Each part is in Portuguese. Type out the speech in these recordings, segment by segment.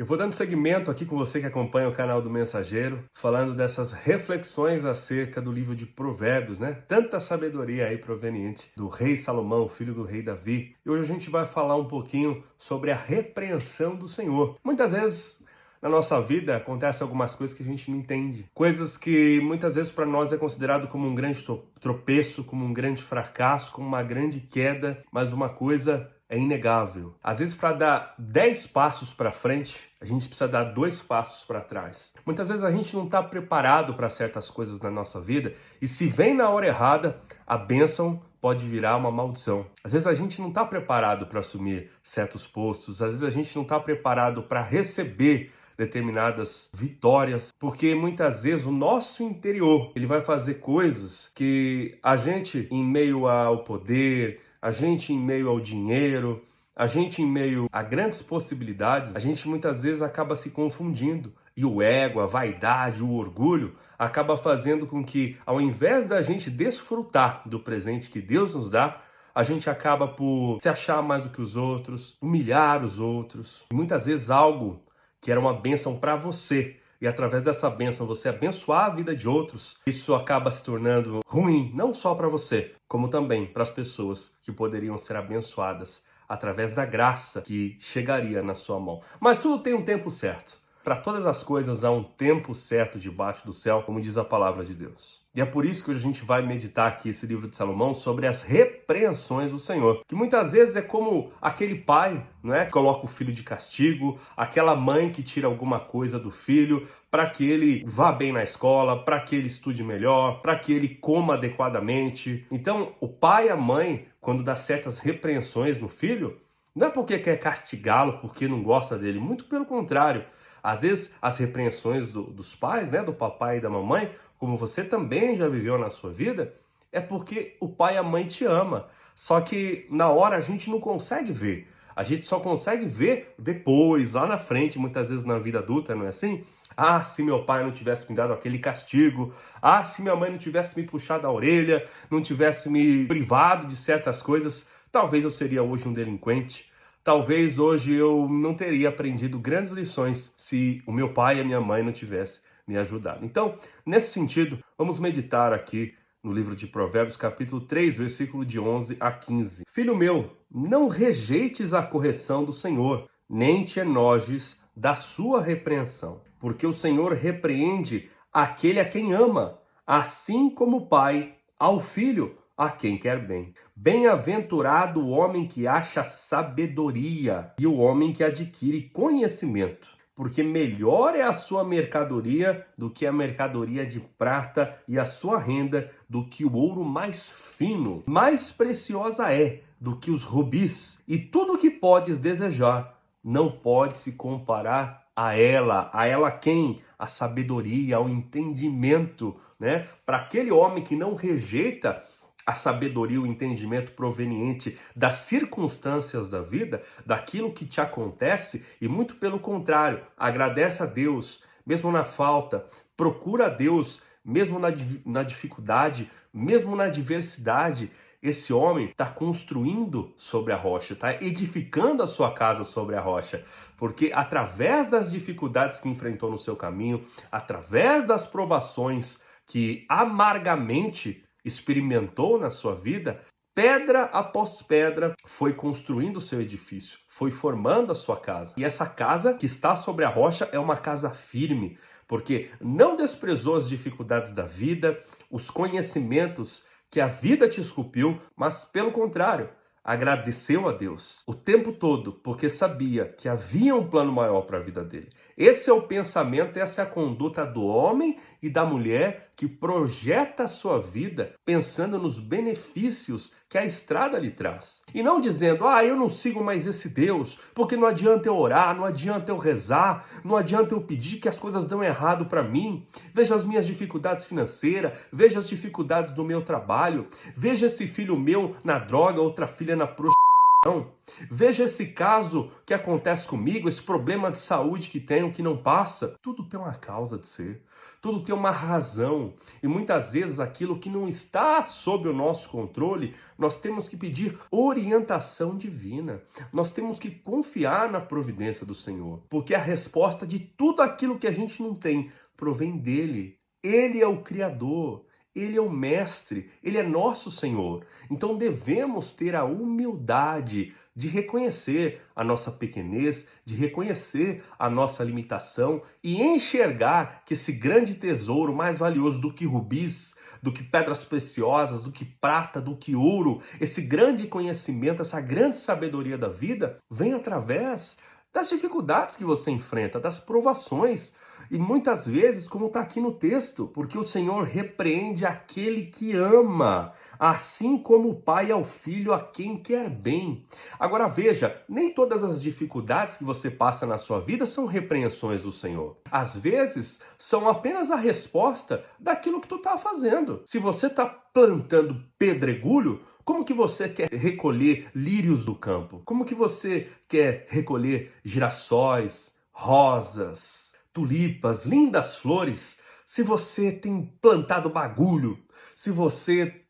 Eu vou dando seguimento aqui com você que acompanha o canal do Mensageiro, falando dessas reflexões acerca do livro de Provérbios, né? Tanta sabedoria aí proveniente do rei Salomão, filho do rei Davi. E hoje a gente vai falar um pouquinho sobre a repreensão do Senhor. Muitas vezes na nossa vida acontecem algumas coisas que a gente não entende. Coisas que muitas vezes para nós é considerado como um grande tropeço, como um grande fracasso, como uma grande queda, mas uma coisa é inegável. Às vezes, para dar 10 passos para frente, a gente precisa dar 2 passos para trás. Muitas vezes a gente não está preparado para certas coisas na nossa vida e se vem na hora errada, a bênção pode virar uma maldição. Às vezes a gente não está preparado para assumir certos postos, às vezes a gente não está preparado para receber determinadas vitórias, porque muitas vezes o nosso interior ele vai fazer coisas que a gente, em meio ao poder, a gente em meio ao dinheiro, a gente em meio a grandes possibilidades, a gente muitas vezes acaba se confundindo. E o ego, a vaidade, o orgulho acaba fazendo com que, ao invés da gente desfrutar do presente que Deus nos dá, a gente acaba por se achar mais do que os outros, humilhar os outros. E muitas vezes algo que era uma bênção para você, e através dessa bênção você abençoar a vida de outros, isso acaba se tornando ruim, não só para você, como também para as pessoas que poderiam ser abençoadas através da graça que chegaria na sua mão. Mas tudo tem um tempo certo. Para todas as coisas há um tempo certo debaixo do céu, como diz a palavra de Deus. E é por isso que hoje a gente vai meditar aqui esse livro de Salomão sobre as repreensões do Senhor. Que muitas vezes é como aquele pai, não é, que coloca o filho de castigo, aquela mãe que tira alguma coisa do filho para que ele vá bem na escola, para que ele estude melhor, para que ele coma adequadamente. Então, o pai e a mãe, quando dá certas repreensões no filho, não é porque quer castigá-lo, porque não gosta dele, muito pelo contrário. Às vezes, as repreensões dos pais, né, do papai e da mamãe, como você também já viveu na sua vida, é porque o pai e a mãe te ama. Só que na hora a gente não consegue ver. A gente só consegue ver depois, lá na frente, muitas vezes na vida adulta, não é assim? Ah, se meu pai não tivesse me dado aquele castigo. Ah, se minha mãe não tivesse me puxado a orelha, não tivesse me privado de certas coisas, talvez eu seria hoje um delinquente. Talvez hoje eu não teria aprendido grandes lições se o meu pai e a minha mãe não tivessem me ajudado. Então, nesse sentido, vamos meditar aqui no livro de Provérbios, capítulo 3, versículo de 11 a 15. Filho meu, não rejeites a correção do Senhor, nem te enojes da sua repreensão, porque o Senhor repreende aquele a quem ama, assim como o pai ao filho a quem quer bem. Bem-aventurado o homem que acha sabedoria e o homem que adquire conhecimento, porque melhor é a sua mercadoria do que a mercadoria de prata e a sua renda do que o ouro mais fino. Mais preciosa é do que os rubis, e tudo o que podes desejar não pode se comparar a ela. A ela quem? A sabedoria, ao entendimento, né? Para aquele homem que não rejeita a sabedoria, o entendimento proveniente das circunstâncias da vida, daquilo que te acontece, e muito pelo contrário, agradece a Deus, mesmo na falta, procura a Deus, mesmo na dificuldade, mesmo na adversidade. Esse homem está construindo sobre a rocha, está edificando a sua casa sobre a rocha, porque através das dificuldades que enfrentou no seu caminho, através das provações que amargamente experimentou na sua vida, pedra após pedra foi construindo o seu edifício, foi formando a sua casa. E essa casa que está sobre a rocha é uma casa firme, porque não desprezou as dificuldades da vida, os conhecimentos que a vida te esculpiu, mas pelo contrário, agradeceu a Deus o tempo todo, porque sabia que havia um plano maior para a vida dele. Esse é o pensamento, essa é a conduta do homem e da mulher que projeta a sua vida pensando nos benefícios que a estrada lhe traz. E não dizendo, eu não sigo mais esse Deus, porque não adianta eu orar, não adianta eu rezar, não adianta eu pedir que as coisas dão errado para mim. Veja as minhas dificuldades financeiras, veja as dificuldades do meu trabalho, veja esse filho meu na droga, outra filha na prostituição. Então, veja esse caso que acontece comigo, esse problema de saúde que tenho, que não passa. Tudo tem uma causa de ser, tudo tem uma razão. E muitas vezes aquilo que não está sob o nosso controle, nós temos que pedir orientação divina. Nós temos que confiar na providência do Senhor, porque a resposta de tudo aquilo que a gente não tem provém dele. Ele é o Criador. Ele é o Mestre, Ele é nosso Senhor. Então devemos ter a humildade de reconhecer a nossa pequenez, de reconhecer a nossa limitação e enxergar que esse grande tesouro, mais valioso do que rubis, do que pedras preciosas, do que prata, do que ouro, esse grande conhecimento, essa grande sabedoria da vida, vem através das dificuldades que você enfrenta, das provações. E muitas vezes, como está aqui no texto, porque o Senhor repreende aquele que ama, assim como o pai ao filho a quem quer bem. Agora veja, nem todas as dificuldades que você passa na sua vida são repreensões do Senhor. Às vezes, são apenas a resposta daquilo que tu está fazendo. Se você está plantando pedregulho, como que você quer recolher lírios do campo? Como que você quer recolher girassóis, rosas, tulipas, lindas flores, se você tem plantado bagulho, se você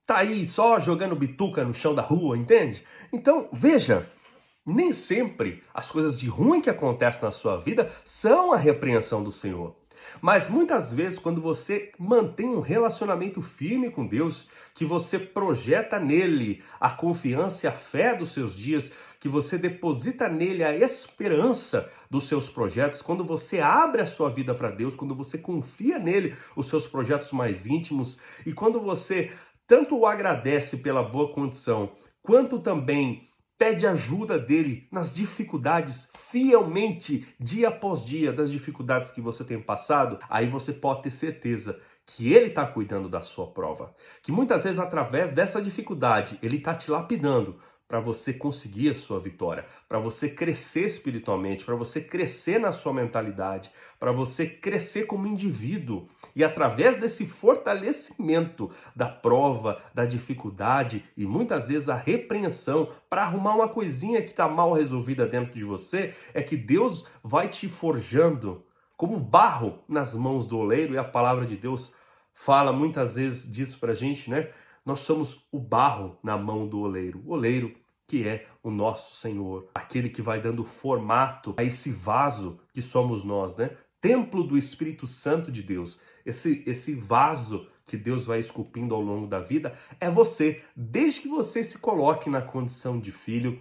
tá aí só jogando bituca no chão da rua, entende? Então, veja, nem sempre as coisas de ruim que acontecem na sua vida são a repreensão do Senhor. Mas muitas vezes, quando você mantém um relacionamento firme com Deus, que você projeta nele a confiança e a fé dos seus dias, que você deposita nele a esperança dos seus projetos, quando você abre a sua vida para Deus, quando você confia nele os seus projetos mais íntimos e quando você tanto o agradece pela boa condição, quanto também pede ajuda dele nas dificuldades, fielmente, dia após dia, das dificuldades que você tem passado, aí você pode ter certeza que ele está cuidando da sua prova. Que muitas vezes, através dessa dificuldade, ele está te lapidando para você conseguir a sua vitória, para você crescer espiritualmente, para você crescer na sua mentalidade, para você crescer como indivíduo. E através desse fortalecimento da prova, da dificuldade e muitas vezes a repreensão para arrumar uma coisinha que está mal resolvida dentro de você, é que Deus vai te forjando como barro nas mãos do oleiro, e a palavra de Deus fala muitas vezes disso para a gente, né? Nós somos o barro na mão do oleiro. O oleiro que é o nosso Senhor, aquele que vai dando formato a esse vaso que somos nós, né? Templo do Espírito Santo de Deus. Esse vaso que Deus vai esculpindo ao longo da vida é você, desde que você se coloque na condição de filho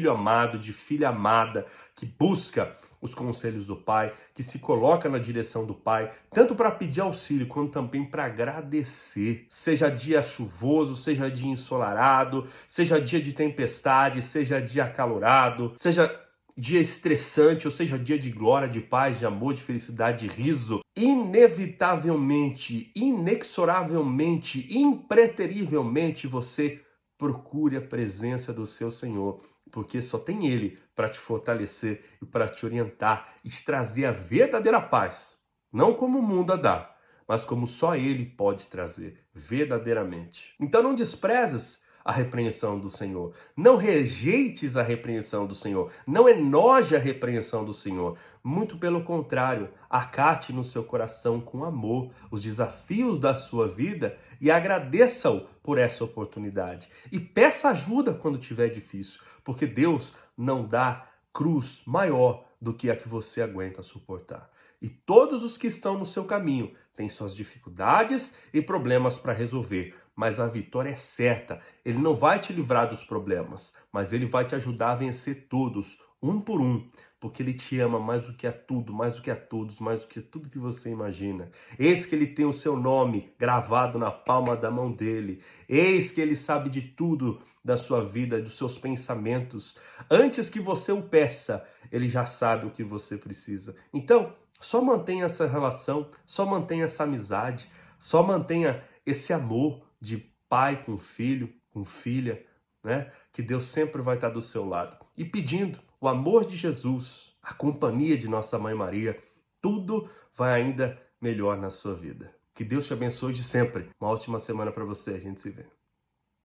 amado, de filha amada, que busca os conselhos do Pai, que se coloca na direção do Pai, tanto para pedir auxílio, quanto também para agradecer. Seja dia chuvoso, seja dia ensolarado, seja dia de tempestade, seja dia acalorado, seja dia estressante, ou seja, dia de glória, de paz, de amor, de felicidade, de riso. Inevitavelmente, inexoravelmente, impreterivelmente, você procure a presença do seu Senhor, porque só tem Ele para te fortalecer e para te orientar e te trazer a verdadeira paz. Não como o mundo a dá, mas como só Ele pode trazer verdadeiramente. Então não desprezes a repreensão do Senhor. Não rejeites a repreensão do Senhor. Não enoje a repreensão do Senhor. Muito pelo contrário, acate no seu coração com amor os desafios da sua vida e agradeça-o por essa oportunidade. E peça ajuda quando tiver difícil, porque Deus não dá cruz maior do que a que você aguenta suportar. E todos os que estão no seu caminho têm suas dificuldades e problemas para resolver, mas a vitória é certa. Ele não vai te livrar dos problemas, mas ele vai te ajudar a vencer todos, um por um, porque ele te ama mais do que a tudo, mais do que a todos, mais do que tudo que você imagina. Eis que ele tem o seu nome gravado na palma da mão dele. Eis que ele sabe de tudo da sua vida, dos seus pensamentos. Antes que você o peça, ele já sabe o que você precisa. Então, só mantenha essa relação, só mantenha essa amizade, só mantenha esse amor de pai com filho, com filha, né? Que Deus sempre vai estar do seu lado. E pedindo o amor de Jesus, a companhia de nossa Mãe Maria, tudo vai ainda melhor na sua vida. Que Deus te abençoe de sempre. Uma ótima semana para você. A gente se vê.